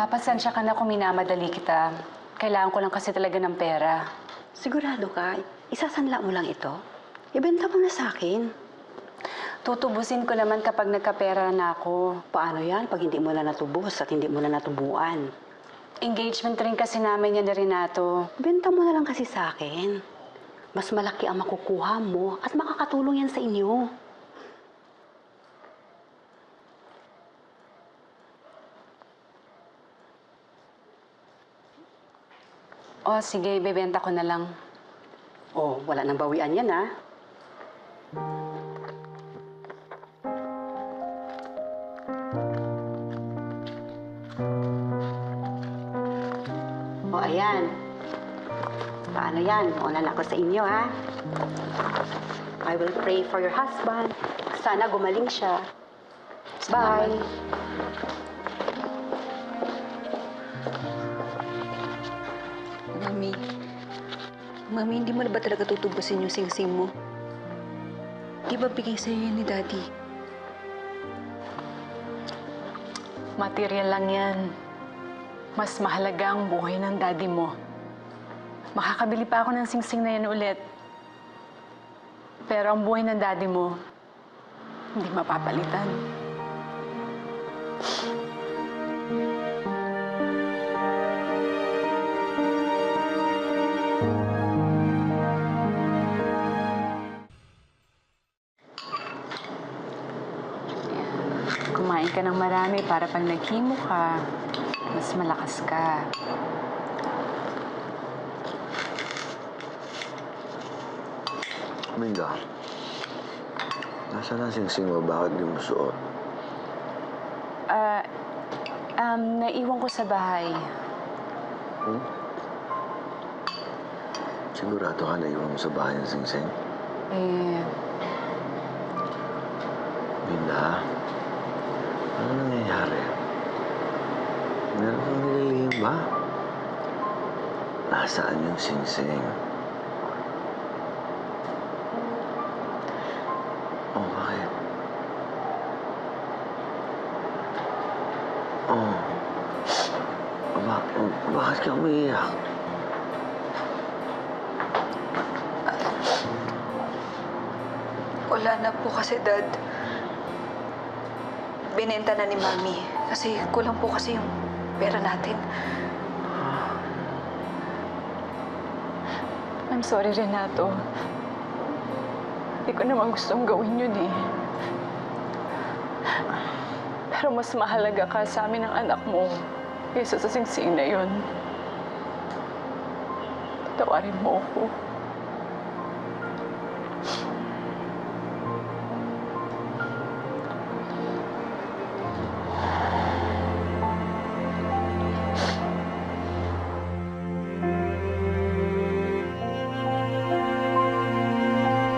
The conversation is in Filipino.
Pasensya ka na kung minamadali kita. Kailangan ko lang kasi talaga ng pera. Sigurado ka? Isasanla mo lang ito? Ibenta mo na sa akin. Tutubusin ko naman kapag nagkapera na ako. Paano yan pag hindi mo na natubos at hindi mo na natubuan? Engagement rin kasi namin yan ni Renato. Benta mo na lang kasi sa akin. Mas malaki ang makukuha mo at makakatulong yan sa inyo. O sige, bebenta ko na lang. Oh, wala nang bawian yan, ha? O, ayan. Paano yan? Maulan ako sa inyo, ha? I will pray for your husband. Sana gumaling siya. Bye. Mami, hindi mo na ba talaga tutubusin yung sing-sing mo? Di ba bigay sa'yo yan ni Daddy? Material lang yan. Mas mahalaga ang buhay ng daddy mo. Makakabili pa ako ng singsing na yan ulit. Pero ang buhay ng daddy mo, hindi mapapalitan. Kumain ka ng marami para pag nag-chemo ka, mas malakas ka. Minda, nasaan ang singsing mo? Bakit di mo suot? Naiwan ko sa bahay. Sigurado ka na iwan mo sa bahay ng singsing? Minda, ano nangyayari? Meron kang nililihim ba? Nasaan yung singsing? Oh, bakit? Oh. Bakit ka umiiyak? Wala na po kasi, Dad. Binenta na ni Mami. Kasi kulang po kasi yung pera natin. I'm sorry, Renato. Hindi ko naman gustong gawin yun eh. Pero mas mahalaga ka sa amin ng anak mo kaysa sa singsing na yun. Patawarin mo ako.